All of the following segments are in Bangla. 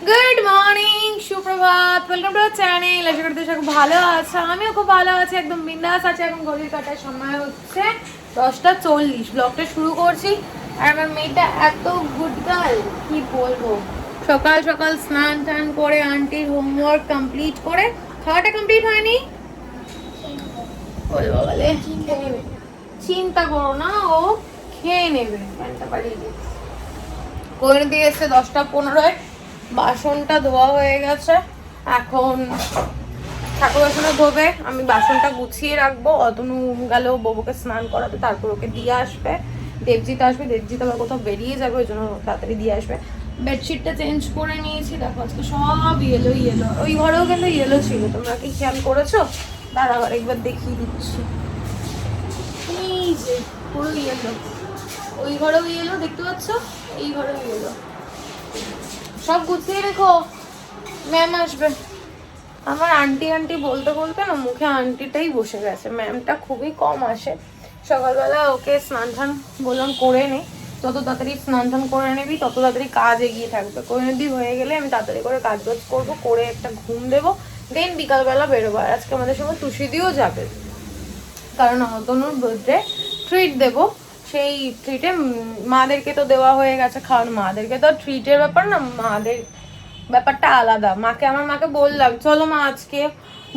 গুড মর্নিং, সুপ্রভাত, ওয়েলকাম টু আওয়ার চ্যানেল। আশা করতে সব ভালো আছে, আমিও খুব ভালো আছি, একদম বিন্দাস আছে। এখন ঘড়ির কাটার সময় হচ্ছে 10:40। ব্লগটা শুরু করছি। আর আমার মেয়েটা এত গুড গার্ল, কি বলবো। সকাল সকাল স্নান টান করে আন্টির হোমওয়ার্ক কমপ্লিট করে, খাওয়াটা কমপ্লিট হয়নি বলবো বলে চিন্তা করো না, ও খেয়ে নেবে। প্যান্টটা পাঠিয়ে দিচ্ছি। করে দিয়ে এসছে 10:15। বাসনটা ধোয়া হয়ে গেছে, এখন ঠাকুর বাসনটা ধোবে, আমি বাসনটা গুছিয়ে রাখবো। অতনু গেল বউকে স্নান করাতে, তারপর ওকে দিয়ে আসবে। দেবজিৎ আসবে, দেবজিৎ আবার কোথাও বেরিয়ে যাবে, ওই জন্য তাড়াতাড়ি দিয়ে আসবে। বেডশিটটা চেঞ্জ করে নিয়েছি, দেখো আজকে সব ইয়েলো ইয়েলো। ওই ঘরেও কিন্তু ইয়েলো ছিল, তোমরা কি খেয়াল করেছো? দাঁড়াও একবার দেখিয়ে দিচ্ছি। এই যে পুরো ইয়েলো, ওই ঘরেও ইয়েলো দেখতে পাচ্ছ, এই ঘরেও ইয়েলো। সব গুছিয়ে রেখো, ম্যাম আসবে। আমার আন্টি আন্টি বলতে বলতে না মুখে আন্টিটাই বসে গেছে। ম্যামটা খুবই কম আসে। সকালবেলা ওকে স্নান টান বললাম করে নে, যত তাড়াতাড়ি স্নান টান করে নিবি তত তাড়াতাড়ি কাজ এগিয়ে থাকবে। করে হয়ে গেলে আমি তাড়াতাড়ি করে কাজ বাজ করবো, করে একটা ঘুম দেবো, দেন বিকালবেলা বেরোবো। আর আজকে আমাদের সঙ্গে তুষিদিও যাবে, কারণ অতনুর বার্থডে ট্রিট দেবো। সেই ট্রিটে মাদেরকে তো দেওয়া হয়ে গেছে, কারণ মাদেরকে তো ট্রিটের ব্যাপার না, মাদের ব্যাপারটা আলাদা। আমার মাকে বললাম চলো মা আজকে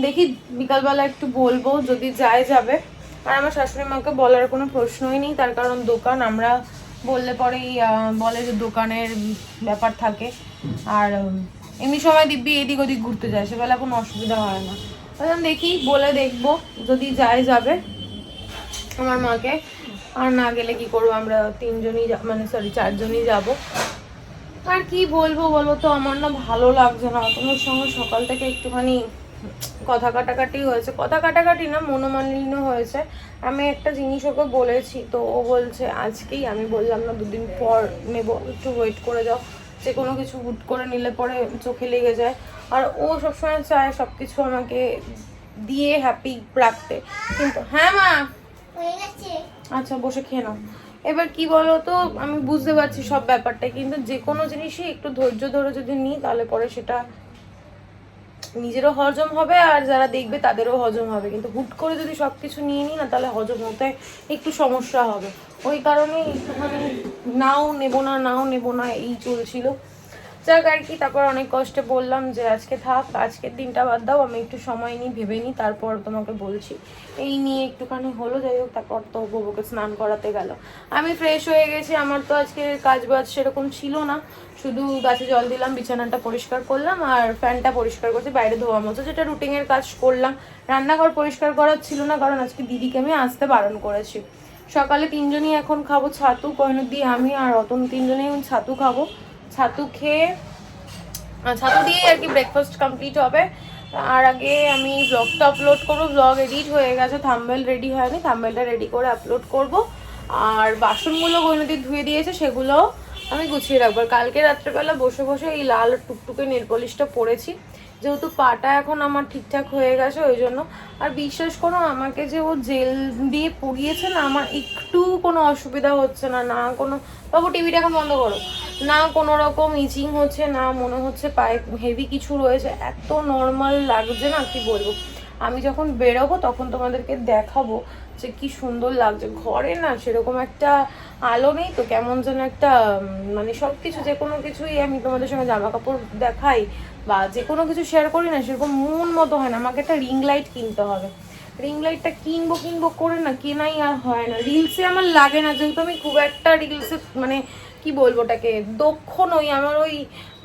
দেখি বিকালবেলা একটু বলবো, যদি যায় যাবে। আর আমার শাশুড়ি মাকে বলার কোনো প্রশ্নই নেই, তার কারণ দোকান, আমরা বললে পরেই বলে যে দোকানের ব্যাপার থাকে। আর এমনি সময় দিব্যি এদিক ওদিক ঘুরতে যায়, সেবেলা কোনো অসুবিধা হয় না। দেখি বলে দেখবো, যদি যায় যাবে আমার মাকে। আর না গেলে কি করবো, আমরা তিনজনই মানে সরি 4 জনই যাবো। আর কি বলবো বলো তো, আমার না ভালো লাগছে না। তোমার সঙ্গে সকাল থেকে একটুখানি কথা কাটাকাটি হয়েছে, কথা কাটাকাটি না মনোমালিন্য হয়েছে। আমি একটা জিনিস ওকে বলেছি, তো ও বলছে আজকেই। আমি বললাম না 2 দিন পর নেবো, একটু ওয়েট করে যাও। যে কোনো কিছু হুট করে নিলে পরে চোখে লেগে যায়। আর ও সবসময় চায় সব কিছু আমাকে দিয়ে হ্যাপি রাখতে, কিন্তু হ্যাঁ মা আচ্ছা বসে খেয়ে নাও। এবার কি বলো তো, আমি বুঝতে পারছি সব ব্যাপারটা, কিন্তু যে কোনো জিনিসই একটু ধৈর্য ধরে যদি নিই তাহলে পরে সেটা নিজেরও হজম হবে আর যারা দেখবে তাদেরও হজম হবে। কিন্তু হুট করে যদি সব কিছু নিয়ে নিই না, তাহলে হজম হতে একটু সমস্যা হবে। ওই কারণে একটুখানি নাও নেবো না এই চলছিল। যাক আর কি, তারপর অনেক কষ্টে বললাম যে আজকে থাক, আজকের দিনটা বাদ দাও, আমি একটু সময় নিই, ভেবে নিই, তারপর তোমাকে বলছি। এই নিয়ে একটুখানি হলো। যাই হোক, তারপর তো বউকে স্নান করাতে গেল। আমি ফ্রেশ হয়ে গেছি। আমার তো আজকে কাজ বাজ সেরকম ছিল না, শুধু গাছে জল দিলাম, বিছানাটা পরিষ্কার করলাম আর ফ্যানটা পরিষ্কার করছি, বাইরে ধোয়া মতো, যেটা রুটিনের কাজ করলাম। রান্নাঘর পরিষ্কার করার ছিল না, কারণ আজকে দিদিকে আমি আসতে বারণ করেছি। সকালে 3 জনই এখন খাবো ছাতু, কহিনুদি আমি আর রতন 3 জনেই ছাতু খাবো। ছাতু খেয়ে ছাতু দিয়ে আর কি ব্রেকফাস্ট কমপ্লিট হবে। আর আগে আমি ব্লগটা আপলোড করবো। ব্লগ এডিট হয়ে গেছে, থাম্বনেল রেডি হয়নি, থাম্বনেলটা রেডি করে আপলোড করব। আর বাসনগুলো গৈনদী ধুয়ে দিয়েছে, সেগুলো আমি গুছিয়ে রাখবো। কালকে রাত্রেবেলা বসে বসে এই লাল টুকটুকে নেল পলিশটা পরেছি, যেহেতু পাটা এখন আমার ঠিকঠাক হয়ে গেছে ওই জন্য। আর বিশ্বাস করো আমাকে যে ও জেল দিয়ে পরিয়েছে না, আমার একটু কোনো অসুবিধা হচ্ছে না। না কোনো, বাবু টিভিটা এখন বন্ধ করো, না কোনো রকম ইচিং হচ্ছে, না মনে হচ্ছে পায়ে হেভি কিছু রয়েছে। এত নর্মাল লাগছে না, কি বলবো। আমি যখন বেরোবো তখন তোমাদেরকে দেখাবো যে কি সুন্দর লাগছে। ঘরে না সেরকম একটা আলো নেই তো, কেমন যেন একটা মানে সব কিছু, যে কোনো কিছুই আমি তোমাদের সঙ্গে জামা কাপড় দেখাই বা যে কোনো কিছু শেয়ার করি না, সেরকম মন মতো হয় না। আমাকে একটা রিং লাইট কিনতে হবে। রিং লাইটটা কিনবো করে না কেনাই আর হয় না। রিলসে আমার লাগে না, যেহেতু আমি খুব একটা রিলসে মানে কি বলবো ওটাকে দক্ষ নই। আমার ওই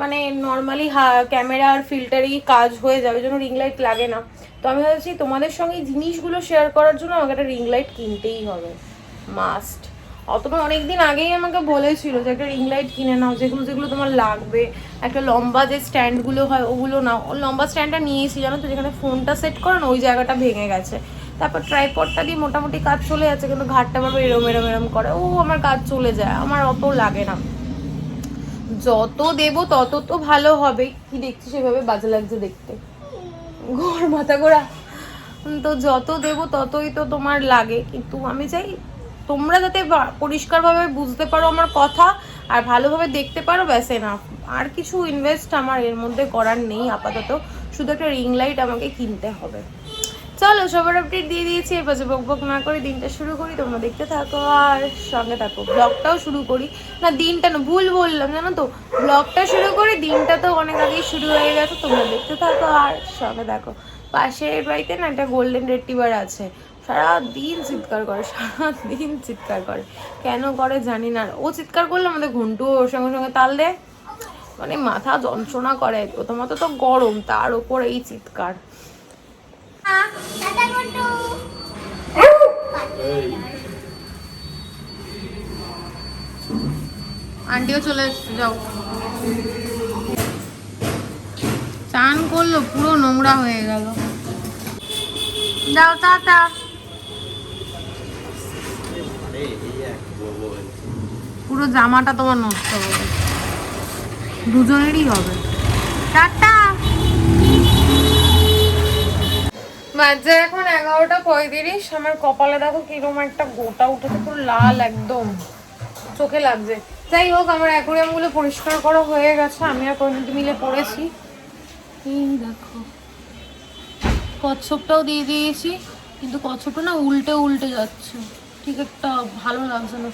মানে নর্মালি ক্যামেরার ফিল্টারেই কাজ হয়ে যাবে, ওই জন্য রিং লাইট লাগে না। তো আমি ভাবছি তোমাদের সঙ্গে জিনিসগুলো শেয়ার করার জন্য আমাকে একটা রিং লাইট কিনতেই হবে, মাস্ট। অতটা অনেকদিন আগেই আমাকে বলেছিল যে একটা রিং লাইট কিনে নাও, যেগুলো যেগুলো তোমার লাগবে। একটা লম্বা যে স্ট্যান্ডগুলো হয় ওগুলো নাও। ও লম্বা স্ট্যান্ডটা নিয়েছি জানো তো, যেখানে ফোনটা সেট করো না, ওই জায়গাটা ভেঙে গেছে। তারপর ট্রাইপডটা দিয়ে মোটামুটি কাজ চলে যাচ্ছে, কিন্তু ঘাটটা আবার এরম করে, ও আমার কাজ চলে যায়, আমার অত লাগে না। যত দেবো তত তো ভালো হবে। কি দেখছি সেভাবে, বাজে লাগছে দেখতে, ঘোর মাথা ঘোরা। তো যত দেবো ততই তো তোমার লাগে, কিন্তু আমি চাই তোমরা যাতে পরিষ্কারভাবে বুঝতে পারো আমার কথা আর ভালোভাবে দেখতে পারো, ব্যাস না। আর কিছু ইনভেস্ট আমার এর মধ্যে করার নেই আপাতত, শুধু একটা রিং লাইট আমাকে কিনতে হবে। চলো সবার আপডেট দিয়ে দিয়েছি, এর পাশে বক না করে দিনটা শুরু করি। তোমরা দেখতে থাকো আর সঙ্গে থাকো, ব্লগটাও শুরু করি না, দিনটা না ভুল বললাম জানো তো, ব্লগটা শুরু করি, দিনটা তো অনেক আগেই শুরু হয়ে গেছে। তোমরা দেখতে থাকো আর সঙ্গে থাকো। পাশের বাড়িতে না একটা গোল্ডেন রিট্রিভার আছে, সারাদিন চিৎকার করে, সারাদিন চিৎকার করে, কেন করে জানি না। ও চিৎকার করলে আমাদের ঘন্টু ওর সঙ্গে সঙ্গে তাল দেয়, মানে মাথা যন্ত্রণা করে। প্রথমত তো গরম, তার উপর এই চিৎকার। আন্টিও চলে এসছে, যাও। চান করলো, পুরো নোংরা হয়ে গেল। যাও টাটা। পুরো জামাটা তোমার নষ্ট হবে, দুজনেরই হবে। টাটা। বাজে এখন 11:35। আমার কপালে দেখো কিরকম একটা গোটা উঠেছে, পুরো লাল একদম, চোখে লাগছে। যাই হোক, আমার অ্যাকোরিয়াম গুলো পরিষ্কার করা হয়ে গেছে, আমি আর পরিণতি মিলে পড়েছি। এই দেখো কচ্ছপটাও দিয়ে দিয়েছি, কিন্তু কচ্ছপটা না উল্টে উল্টে যাচ্ছে, ঠিক একটা ভালো লাগছে না।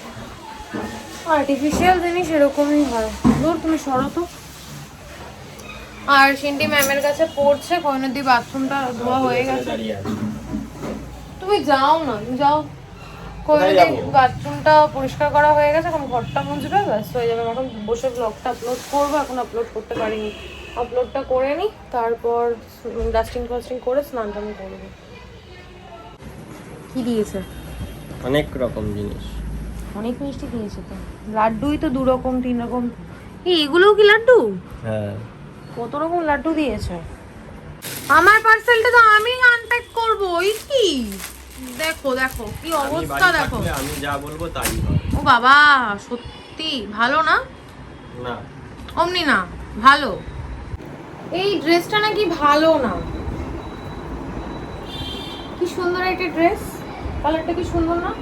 আর্টিফিশিয়াল জিনিস এরকমই হয়। ধর তুমি সরো তো। আর সিন্টি ম্যামের কাছে পড়ছে, কয়নদি বাথরুমটা ধোয়া হয়ে গেছে। তুমি যাও না, যাও। কয়নদি বাথরুমটা পরিষ্কার করা হয়ে গেছে, এখন ঘরটা মুছবে, ব্যাস হয়ে যাবে। এখন বসে ব্লগটা আপলোড করবো, এখন আপলোড করতে পারিনি। আপলোডটা করে নিই, তারপর ডাস্টিং ফাস্টিং করে স্নান টান করবো। কি দিয়েছে? অনেক রকম জিনিস, অনেক মিষ্টি দিয়েছে তো। লাড্ডুই তো 2 রকম 3 রকম। এগুলোও কি লাড্ডু? হ্যাঁ কত রকম লাড্ডু দিয়েছে। আমার পার্সেলটা তো আমি আনপ্যাক করবো, এই কি দেখো দেখো কি অবস্থা দেখো। আমি যা বলবো তাই হয়। ও বাবা, সত্যি ভালো না? না অমনি না ভালো। এই ড্রেসটা নাকি ভালো না। কি সুন্দর একটা ড্রেস, কালারটা কি সুন্দর না?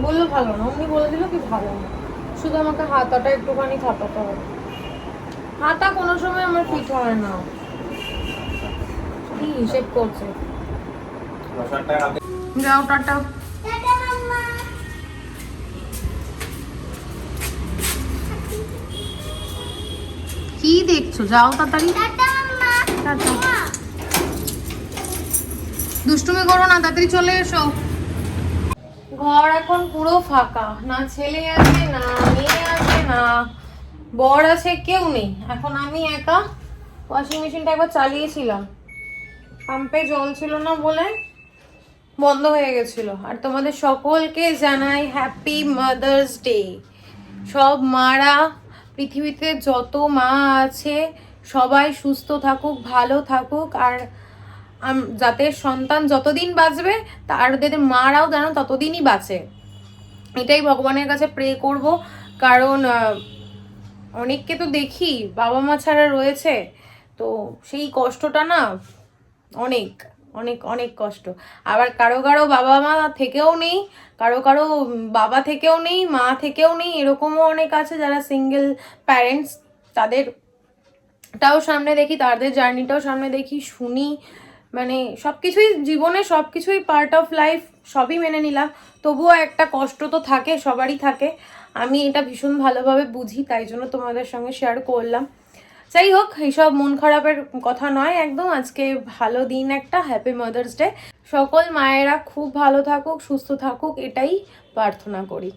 বললো ভালো না, অমনি বলে দিল কি ভালো না। শুধু আমাকে হাতাটা একটুখানি ছাপাতে হবে। হাতা কোনো সময় আমার ফিট হয় না। কি হিসেব করছে? যাও টাটা। কি দেখছো? যাও তাড়াতাড়ি। টাটা। দুষ্টুমি করো না, তাড়াতাড়ি চলে এসো। ঘর এখন পুরো ফাঁকা, না ছেলে আছে, না মেয়ে আছে, না বর আছে, কেউ নেই। এখন আমি একা। ওয়াশিং মেশিনটা একবার চালিয়েছিলাম, পাম্পে জল ছিল না বলে বন্ধ হয়ে গেছিল। আর তোমাদের সকলকে জানাই হ্যাপি মাদার্স ডে। সব মারা, পৃথিবীতে যত মা আছে সবাই সুস্থ থাকুক, ভালো থাকুক, আর যাতে সন্তান যতদিন বাঁচবে তাদের মারাও যেন ততদিনই বাঁচে, এটাই ভগবানের কাছে প্রে করব। কারণ অনেককে তো দেখি বাবা মা ছাড়া রয়েছে, তো সেই কষ্টটা না অনেক অনেক অনেক কষ্ট। আবার কারো কারো বাবা মা থেকেও নেই, কারো কারো বাবা থেকেও নেই, মা থেকেও নেই, এরকমও অনেক আছে যারা সিঙ্গেল প্যারেন্টস। তাদেরটাও সামনে দেখি, তাদের জার্নিটাও সামনে দেখি, শুনি। মানে সব কিছুই জীবনে, সব কিছুই পার্ট অফ লাইফ, সবই মেনে নিলাম। তবুও একটা কষ্ট তো থাকে, সবারই থাকে। আমি এটা ভীষণ ভালোভাবে বুঝি, তাই জন্য তোমাদের সঙ্গে শেয়ার করলাম। যাই হোক, এইসব মন খারাপের কথা নয় একদম। আজকে ভালো দিন একটা, হ্যাপি মাদার্স ডে। সকল মায়েরা খুব ভালো থাকুক, সুস্থ থাকুক, এটাই প্রার্থনা করি।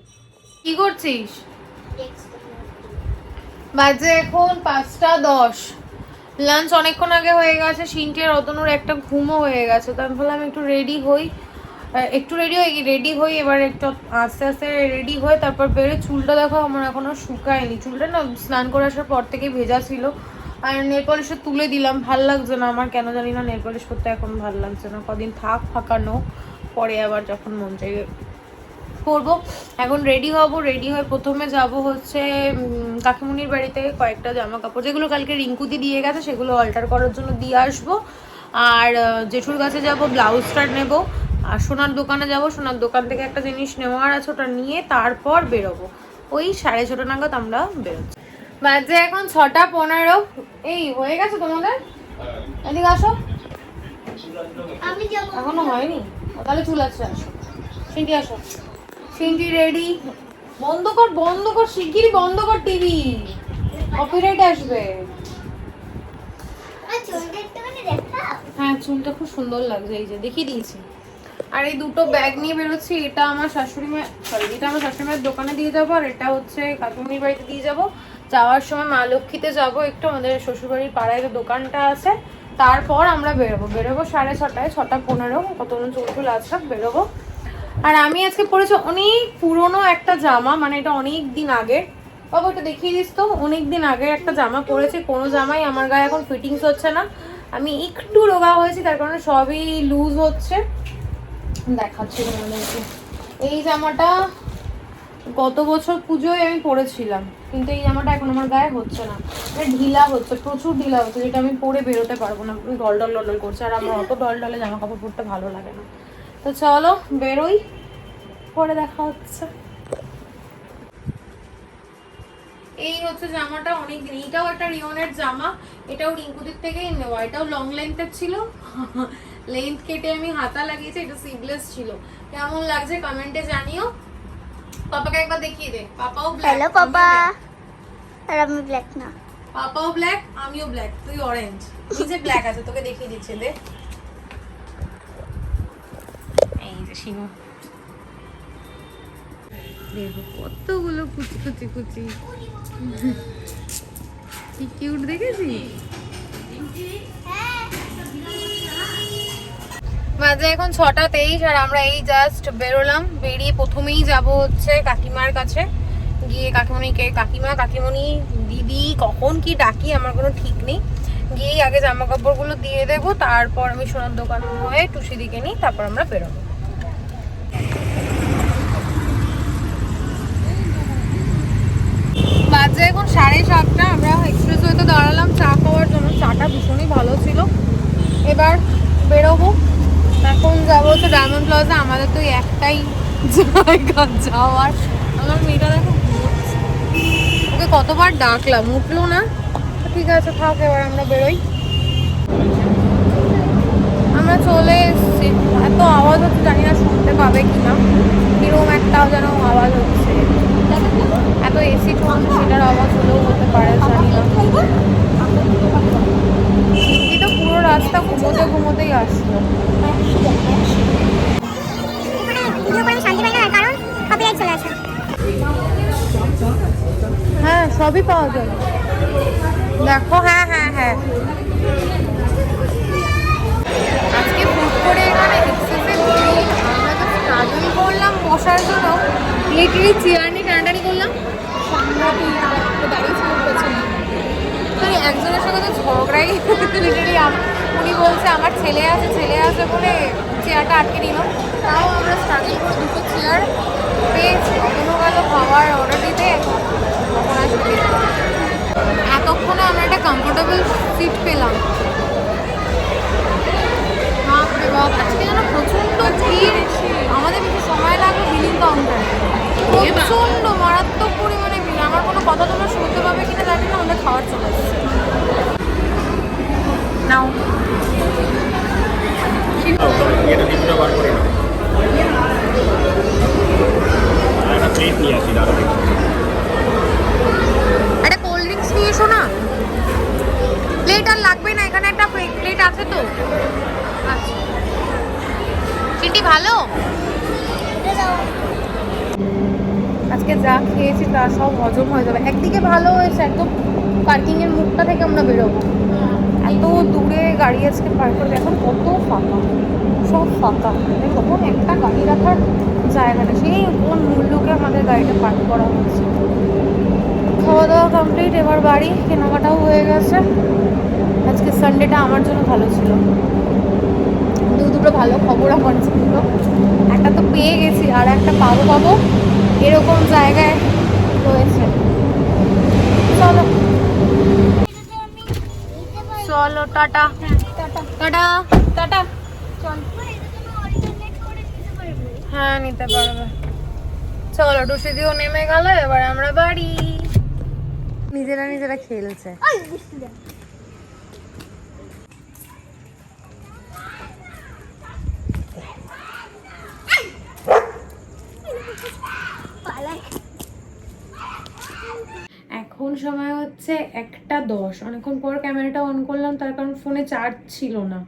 কি করছিস? বাজে এখন 5:10। লাঞ্চ অনেকক্ষণ আগে হয়ে গেছে, সিনটির রতনুর একটা ঘুমও হয়ে গেছে। তো আমি বললাম একটু রেডি হই, রেডি হই এবার একটু আস্তে আস্তে রেডি হয়ে তারপর বেরোয়। চুলটা দেখো আমার এখনো শুকায়নি, চুলটা না স্নান করে আসার পর থেকে ভেজা ছিল। আর নেল পলিশটা তুলে দিলাম, ভাল লাগছে না আমার, কেন জানি না নেল পলিশ করতে এখন ভাল লাগছে না। কদিন থাক ফাঁকানো, পরে আবার যখন মন চাইবে করবো। এখন রেডি হব, রেডি হয়ে প্রথমে যাব হচ্ছে কাকিমুনির বাড়িতে কয়েকটা জামা কাপড় যেগুলো কালকে রিঙ্কুদি দিয়ে গেছে সেগুলো অল্টার করার জন্য দিয়ে আসবো। আর জেঠুর কাছে যাব, ব্লাউজটা নেব। আর সোনার দোকানে যাব, সোনার দোকান থেকে একটা জিনিস নেওয়ার আছে, ওটা নিয়ে তারপর বেরোবো। ওই 6:30 নাগাদ আমরা বেরোচ্ছি। বাজে এখন 6:15। এই হয়ে গেছে তোমাদের? এদিকে আসো। আমি যাব এখনো হয়নি? তাহলে চুল আছে, আসো। সিন্টি আসো। Sinti ready. বন্ধ কর শিগগিরই বন্ধ কর টিভি, কপিরাইট আসবে। চুলটা একটুখানি দেখা। হ্যাঁ চুলটা খুব সুন্দর লাগছে, এই যে দেখিয়ে দিয়েছি। আর এই দুটো ব্যাগ নিয়ে বেরোচ্ছি, এটা আমার শাশুড়ি মা, সরি এটা আমার শাশুড়ি মায়ের দোকানে দিয়ে যাবো, আর এটা হচ্ছে কাকিমুনির বাড়িতে দিয়ে যাবো। যাওয়ার সময় মা লক্ষ্মীতে যাবো একটু, আমাদের শ্বশুরবাড়ির পাড়ায় যে দোকানটা আছে, তারপর আমরা বেরোবো 6:30, 6:15, কতক্ষণ চুল আছে বেরোবো। আর আমি আজকে পরেছি অনেক পুরনো একটা জামা, মানে এটা অনেক দিন আগে, বাবা ওটা দেখিয়ে দিস তো। অনেক দিন আগে একটা জামা পরেছি, কোনো জামাই আমার গায়ে এখন ফিটিংস হচ্ছে না। আমি একটু রোগা হয়েছি, তার কারণে সবই লুজ হচ্ছে। দেখাচ্ছি তোমাদেরকে। এই জামাটা গত বছর পুজোয় আমি পরেছিলাম, কিন্তু এই জামাটা এখন আমার গায়ে হচ্ছে না, এটা ঢিলা হচ্ছে, প্রচুর ঢিলা হচ্ছে, যেটা আমি পরে বেরোতে পারবো না, ডল করছে। আর আমার অত ডলে জামা কাপড় পরতে ভালো লাগে না। তো চলো বেরোই, পরে দেখা হচ্ছে। এই হচ্ছে জামাটা, অনেক দিন, এটাও একটা রিওনের জামা, এটাও রিঙ্কুদির থেকেই নেওয়া, এটাও লং লেন্থের ছিল, লেন্থ কেটে আমি হাতা লাগিয়েছি, এটা সিভলেস ছিল। কেমন লাগছে কমেন্টে জানিও। পাপাকে একবার দেখিয়ে দে, পাপাও ব্ল্যাক। Hello papa. আর আমি ব্ল্যাক না। পাপাও ব্ল্যাক, আমিও ব্ল্যাক, তুই অরেঞ্জ, নিচে ব্ল্যাক আছে, তোকে দেখিয়ে দিচ্ছে, দে। এই যে শিনু, দেখো কতগুলো কুচি কুচি কুচি, কি কিউট দেখেছিস? বাজে এখন 6:23, আর আমরা এই জাস্ট বেরোলাম। বেরিয়ে প্রথমেই যাব হচ্ছে কাকিমার কাছে, গিয়ে কাকিমণিকে, কাকিমণি দিদি কখন কি ডাকি আমার কোনো ঠিক নেই, গিয়ে আগে জামা কাপড়গুলো দিয়ে দেবো, তারপর আমি সোনার দোকান হয়ে টুসি দিকে নিই, তারপর আমরা বেরোবো। বাজে এখন 7:30, আমরা এক্সপ্রেসওয়েতে দাঁড়ালাম চা খাওয়ার জন্য, চাটা ভীষণই ভালো ছিল। এবার বেরোবো, এখন যাবো হচ্ছে ডায়মন্ড প্লাজা, আমাদের তো একটাই জায়গা যাওয়ার। আমার মেয়েটা দেখো ঘুরছে, ওকে কতবার ডাকলাম উঠলো না, ঠিক আছে থাক, এবার আমরা বেরোই। আমরা চলে এসছি, এত আওয়াজ হচ্ছে জানি না শুনতে পাবে কিনা, কিরকম একটা যেন আওয়াজ হচ্ছে, এত এসি চলছে, সেটার আওয়াজ হলেও হতে পারে জানি না। সিন্ধি তো পুরো রাস্তা ঘুমোতেই আসলো। হ্যাঁ সবই পাওয়া যায়, দেখো। হ্যাঁ হ্যাঁ হ্যাঁ, আজকে ফুড করে এখানে এক্সেসিভ ভিড়। আমরা তো স্ট্রাগল করলাম বসার জন্য, লিটারি চেয়ার নিয়ে টানাটানি করলাম, দাঁড়িয়ে ছিল পেছনে। মানে একজনের সঙ্গে তো ঝগড়াই, লিটারি উনি বলছে আমার ছেলে আছে বলে চেয়ারটা আটকে নিল, তাও আমরা স্ট্রাগল করে দুটো চেয়ার পেয়েছি। এখনও গেল খাবার অর্ডার দিতে, তখন আসবে। এতক্ষণে আমরা একটা কমফোর্টেবল সিট পেলাম। আজকে যেন প্রচন্ড ভিড়, আমাদের বেশি সময় লাগবে বিলিং কাউন্টারে, প্রচন্ড মারাত্মক পরিমাণে ভিড়। আমার কোনো কথা তোমরা শুনতে পাবে কিনা জানি না, আমাদের খাবার চলে আসছে। নাও এটা কিছুটা বার করে নাও, আর একটা প্লেট নিয়ে আসি দাঁড়া। একটা কোল্ড ড্রিঙ্কস নিয়ে এসো না, প্লেট আর লাগবে না, এখানে একটা প্লেট আছে তো। আচ্ছা চিন্টি ভালো, আজকে যা খেয়েছি তা সব হজম হয়ে যাবে। একদিকে ভালো হয়েছে, একদম পার্কিং এর মুখটা থেকে আমরা বেরোবো, এত দূরে গাড়ি আজকে পার্ক করবে, এখন কত ফাঁকা, সব ফাঁকা, কখন একটা গাড়ি রাখার জায়গা নেই, সেই কোন মূল্যকে আমাদের গাড়িটা পার্ক করা হয়েছে। খাওয়া দাওয়া কমপ্লিট, এবার বাড়ি, কেনাকাটাও হয়ে গেছে। আজকে সানডেটা আমার জন্য ভালো ছিল, দুটো ভালো খবর আমার ছিল, একটা তো পেয়ে গেছি, আর একটা পাবো এরকম জায়গায় রয়েছে। চলো টাটা টাটা টাটা, চল। হ্যাঁ নিতে পারবে, চলো। টুসি দিও নেমে গেল, এবার আমরা বাড়ি। নিজেরা নিজেরা খেলছে। ওই বৃষ্টি দেখ। পালাই। এখন সময় হচ্ছে 1:10। অনেকক্ষণ পর ক্যামেরাটা অন করলাম, তার কারণ ফোনে চার্জ ছিল না।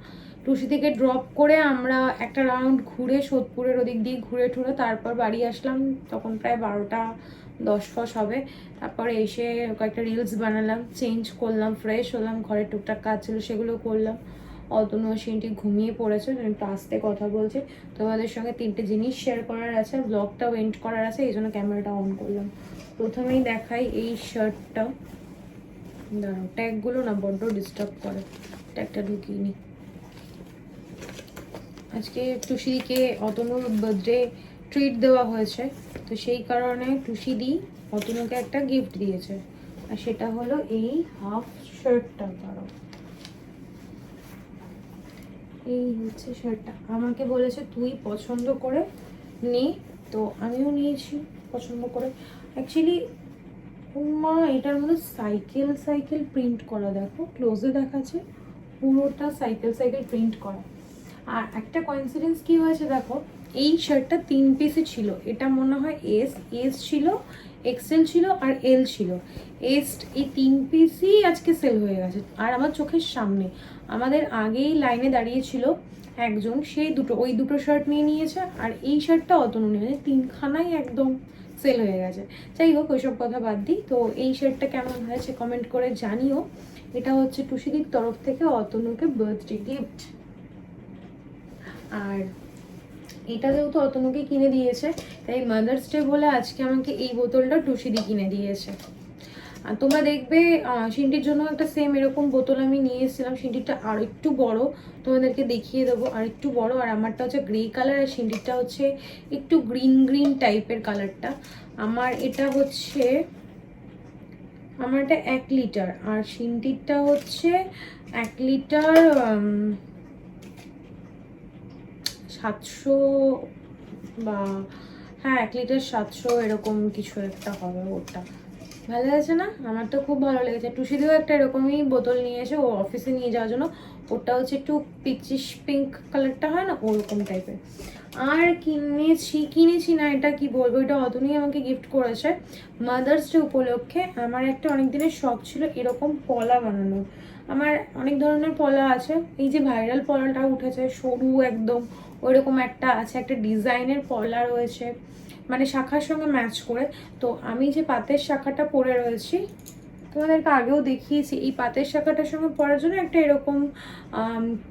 টুসি থেকে ড্রপ করে আমরা একটা রাউন্ড ঘুরে সোদপুরের ওদিক দিয়ে ঘুরে টুরে তারপর বাড়ি আসলাম। তখন প্রায় 12:10 হবে। তারপরে এসে কয়েকটা রিলস বানালাম, চেঞ্জ করলাম, ফ্রেশ হলাম, ঘরের টুকটাক কাজ ছিল সেগুলো করলাম। অতনু সিনটি ঘুমিয়ে পড়েছে, একটু আস্তে কথা বলছে। তোমাদের সঙ্গে 3টে জিনিস শেয়ার করার আছে, ব্লগটাও এন্ড করার আছে, এই জন্য ক্যামেরাটা অন করলাম। প্রথমেই দেখাই এই শার্টটা। দাঁড়াও, ট্যাগগুলো না বড্ড ডিস্টার্ব করে, ট্যাগটা ঢুকিয়ে নি। আজকে টুসিকে অতনুর বার্থডে ট্রিট দেওয়া হয়েছে, তো সেই কারণে টুসিদি অতনুকে একটা গিফট দিয়েছে, আর সেটা হলো এই হাফ শার্টটা। দাঁড়াও, এই হচ্ছে শার্টটা। আমাকে বলেছে তুই পছন্দ করে নে, তো আমিও নিয়েছি পছন্দ করে। অ্যাকচুয়ালি মা এটার মধ্যে সাইকেল সাইকেল প্রিন্ট করা, দেখো ক্লোজে দেখাচ্ছে, পুরোটা সাইকেল সাইকেল প্রিন্ট করা। আর একটা কোইন্সিডেন্স কি হয়েছে দেখো, এই শার্টটা 3 পিসে ছিল। এটা মনে হয় এস ছিল, এক্সেল ছিল আর এল ছিল। এই 3 পিসই আজকে সেল হয়ে গেছে। আর আমার চোখের সামনে আমাদের আগেই লাইনে দাঁড়িয়ে ছিল একজন, সেই ওই দুটো শার্ট নিয়ে নিয়েছে, আর এই শার্টটা অতনু নিয়েছে। 3খানাই একদম সেল হয়ে গেছে। যাই হোক, ওইসব কথা বাদ দিই। তো এই শার্টটা কেমন হয়েছে কমেন্ট করে জানিও। এটা হচ্ছে টুসিদির তরফ থেকে অতনুকে বার্থডে গিফট। আর এটা যেহেতু অতনুকে কিনে দিয়েছে, তাই মাদার্স ডে বলে আজকে আমাকে এই বোতলটা টুসিদি কিনে দিয়েছে। আর তোমরা দেখবে সিন্টির জন্য একটা সেম এরকম বোতল আমি নিয়ে এসেছিলাম। সিন্টিরটা আর একটু বড়, তোমাদেরকে দেখিয়ে দেবো, আর একটু বড়। আর আমারটা হচ্ছে গ্রে কালার, আর সিন্টিরটা হচ্ছে একটু গ্রিন গ্রিন টাইপের কালারটা। আমার এটা হচ্ছে, আমার এটা 1 লিটার, আর সিন্টিরটা হচ্ছে 1 লিটার 700 বা হ্যাঁ 1 লিটার 700 এরকম কিছু একটা হবে। ওটা ভালো আছে না? আমার তো খুব ভালো লেগেছে। টুসিদিও একটা এরকমই বোতল নিয়ে এসে ও অফিসে নিয়ে যাওয়ার জন্য। ওটা হচ্ছে একটু পিচিশ পিঙ্ক কালারটা হয় না, ওরকম টাইপের। আর কিনেছি না, এটা কি বলবো, এটা অতনুই আমাকে গিফট করেছে মাদার্স ডে উপলক্ষে। আমার একটা অনেক দিনের শখ ছিল এরকম পলা বানানো। আমার অনেক ধরনের পলা আছে, এই যে ভাইরাল পলাটা উঠেছে সরু একদম, ওইরকম একটা আছে, একটা ডিজাইনের পলা রয়েছে, মানে শাখার সঙ্গে ম্যাচ করে। তো আমি যে পাতের শাখাটা পরে রয়েছি, তোমাদেরকে আগেও দেখিয়েছি, এই পাতের শাখাটার সঙ্গে পরার জন্য একটা এরকম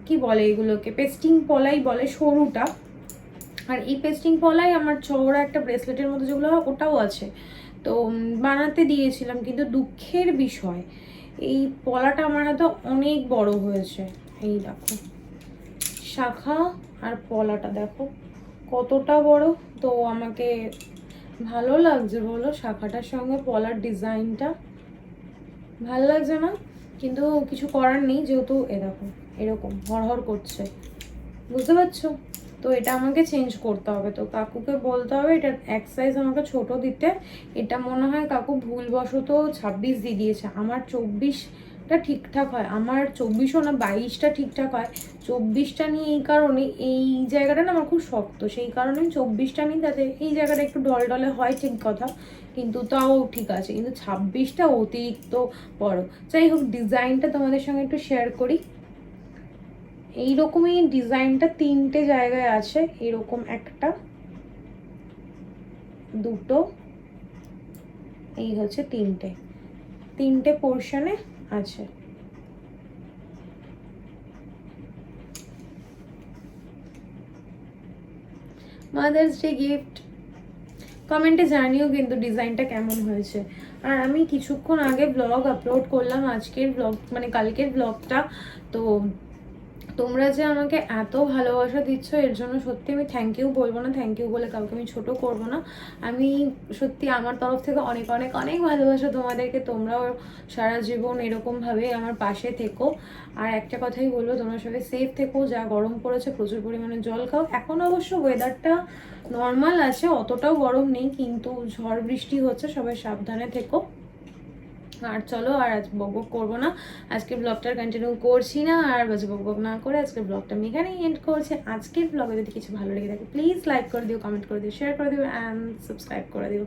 কি বলে এগুলোকে, পেস্টিং পলাই বলে, সরুটা। আর এই পেস্টিং পলাই আমার চওড়া একটা ব্রেসলেটের মতো যেগুলো হয় ওটাও আছে। তো বানাতে দিয়েছিলাম, কিন্তু দুঃখের বিষয় এই পলাটা আমার হাতে অনেক বড় হয়েছে। এই দেখো শাখা আর পলাটা দেখো কতটা বড়। তো আমাকে ভালো লাগছে বলো, শাখাটার সঙ্গে পলার ডিজাইনটা ভালো লাগছে না? কিন্তু কিছু করার নেই, যেহেতু এ দেখো এরকম হড়হড় করছে, বুঝতে পারছো? তো এটা আমাকে চেঞ্জ করতে হবে। তো কাকুকে বলতে হবে এটা এক সাইজ আমাকে ছোট দিতে। এটা মনে হয় কাকু ভুলবশত 26 দিয়ে দিয়েছে। আমার 24টা ঠিকঠাক হয়, আমার 24ও না 22টা ঠিকঠাক হয়। 24টা নিয়ে এই কারণে, এই জায়গাটা না আমার খুব শক্ত, সেই কারণে আমি 24টা নিই, যাতে এই জায়গাটা একটু ডলে হয়, ঠিক কথা, কিন্তু তাও ঠিক আছে। কিন্তু 26টা অতিরিক্ত বড়। যাই হোক, ডিজাইনটা তোমাদের সঙ্গে একটু শেয়ার করি। এইরকমই ডিজাইনটা 3টে জায়গায় আছে, এরকম একটা, দুটো, এই হচ্ছে 3টে পোর্শনে আছে। Mother's day gift. কমেন্টে জানিও কিন্তু ডিজাইনটা কেমন হয়েছে। আর আমি কিছুক্ষণ আগে ব্লগ আপলোড করলাম, আজকের ব্লগ মানে কালকের ব্লগটা। তো তোমরা যে আমাকে এত ভালোবাসা দিচ্ছ, এর জন্য সত্যি আমি থ্যাংক ইউ বলবো না, থ্যাংক ইউ বলে কাউকে আমি ছোট করব না। আমি সত্যি আমার তরফ থেকে অনেক অনেক অনেক ভালোবাসা তোমাদেরকে। তোমরাও সারা জীবন এরকমভাবে আমার পাশে থেকো। আর একটা কথাই বলবো, তোমরা সবাই সেফ থেকো। যা গরম পড়েছে, প্রচুর পরিমাণে জল খাও। এখন অবশ্য ওয়েদারটা নর্মাল আছে, অতটাও গরম নেই, কিন্তু ঝড় বৃষ্টি হচ্ছে, সবাই সাবধানে থেকো। আর চলো আর আজ বকবক করবো না, আজকে ব্লগটা কন্টিনিউ করছি না, আর বাজে বকবক না করে আজকে ব্লগটা আমি এখানেই এন্ড করছি। আজকের ব্লগে যদি কিছু ভালো লেগে থাকে প্লিজ লাইক করে দিও, কমেন্ট করে দিও, শেয়ার করে দিও অ্যান্ড সাবস্ক্রাইব করে দিও।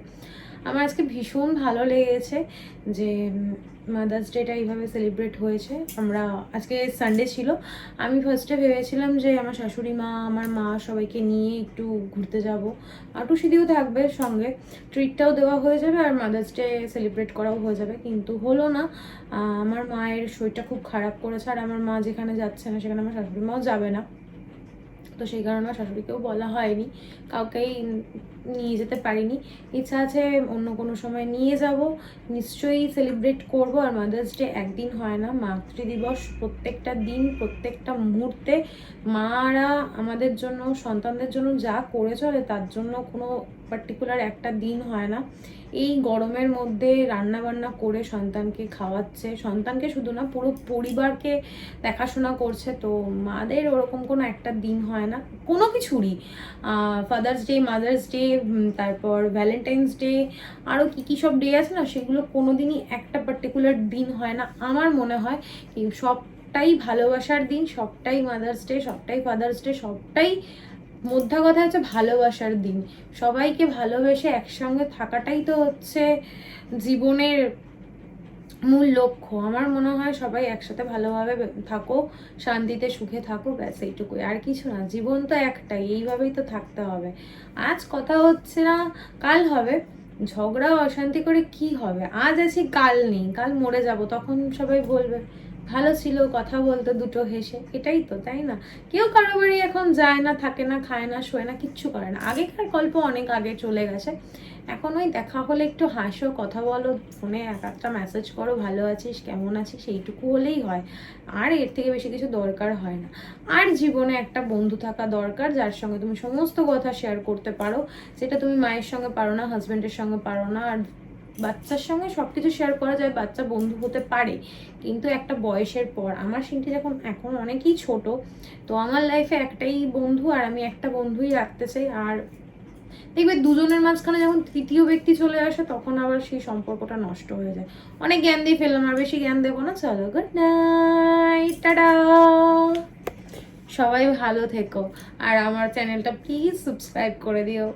আমার আজকে ভীষণ ভালো লেগেছে যে মাদার্স ডেটা এইভাবে সেলিব্রেট হয়েছে। আমরা আজকে সানডে ছিল, আমি ফার্স্টে ভেবেছিলাম যে আমার শাশুড়ি মা, আমার মা সবাইকে নিয়ে একটু ঘুরতে যাব, আর টুসিদিও থাকবে সঙ্গে, ট্রিটটাও দেওয়া হয়ে যাবে আর মাদার্স ডে সেলিব্রেট করাও হয়ে যাবে, কিন্তু হলো না। আমার মায়ের শরীরটা খুব খারাপ করেছে, আর আমার মা যেখানে যাচ্ছে না সেখানে আমার শাশুড়ি মাও যাবে না, তো সেই কারণে আমার শাশুড়িকেও বলা হয়নি, কাউকেই নিয়ে যেতে পারিনি। ইচ্ছা আছে অন্য কোনো সময় নিয়ে যাব, নিশ্চয়ই সেলিব্রেট করব। আর মাদার্স ডে একদিন হয় না, মাতৃদিবস প্রত্যেকটা দিন, প্রত্যেকটা মুহূর্তে মারা আমাদের জন্য, সন্তানদের জন্য যা করে চলে তার জন্য কোনো পার্টিকুলার একটা দিন হয় না। এই গরমের মধ্যে রান্না বান্না করে সন্তানকে খাওয়াচ্ছে, সন্তানকে শুধু না পুরো পরিবারকে দেখাশোনা করছে, তো মাদের ওরকম কোনো একটা দিন হয় না কোনো কিছুরই। ফাদার্স ডে, মাদার্স ডে, তারপর ভ্যালেন্টাইন্স ডে, আরও কী কী সব ডে আছে না, সেগুলো কোনো দিনই একটা পার্টিকুলার দিন হয় না। আমার মনে হয় কি সবটাই ভালোবাসার দিন, সবটাই মাদার্স ডে, সবটাই ফাদার্স ডে, সবটাই মোদ্দা কথা হচ্ছে ভালোবাসার দিন। সবাইকে ভালোবেসে একসঙ্গে থাকাটাই তো হচ্ছে জীবনের মূল লক্ষ্য। আমার মনে হয় সবাই একসাথে ভালোভাবে থাকো, শান্তিতে সুখে থাকো, ব্যাস এইটুকুই, আর কিছু না। জীবন তো একটাই, এইভাবেই তো থাকতে হবে। আজ কথা হচ্ছে না, কাল হবে, ঝগড়া অশান্তি করে কি হবে? আজ আছি কাল নেই, কাল মরে যাব, তখন সবাই বলবে ভালো ছিল কথা বলতে দুটো হেসে, এটাই তো, তাই না? কেউ কারো বাড়ি এখন যায় না, থাকে না, খায় না, শোয় না, কিচ্ছু করে না। আগেকার গল্প অনেক আগে চলে গেছে। এখন ওই দেখা হলে একটু হাসো, কথা বলো, ফোনে এক একটা মেসেজ করো, ভালো আছিস, কেমন আছিস, সেইটুকু হলেই হয়। আর এর থেকে বেশি কিছু দরকার হয় না। আর জীবনে একটা বন্ধু থাকা দরকার, যার সঙ্গে তুমি সমস্ত কথা শেয়ার করতে পারো, যেটা তুমি মায়ের সঙ্গে পারো না, হাজব্যান্ডের সঙ্গে পারো না। আর বাচ্চার সঙ্গে সব কিছু শেয়ার করা যায়, বাচ্চা বন্ধু হতে পারে, কিন্তু একটা বয়সের পর। আমার সিনটি যখন এখন অনেকই ছোট, তো আমার লাইফে একটাই বন্ধু, আর আমি একটা বন্ধুই রাখতে চাই। আর দেখবে দুজনের মাঝখানে যখন তৃতীয় ব্যক্তি চলে আসে, তখন আবার সেই সম্পর্কটা নষ্ট হয়ে যায়। অনেক জ্ঞান দিয়ে ফেললাম, আর বেশি জ্ঞান দেবো না। চলো, গুড নাইট, টাটা। সবাই ভালো থেকো, আর আমার চ্যানেলটা প্লিজ সাবস্ক্রাইব করে দিও।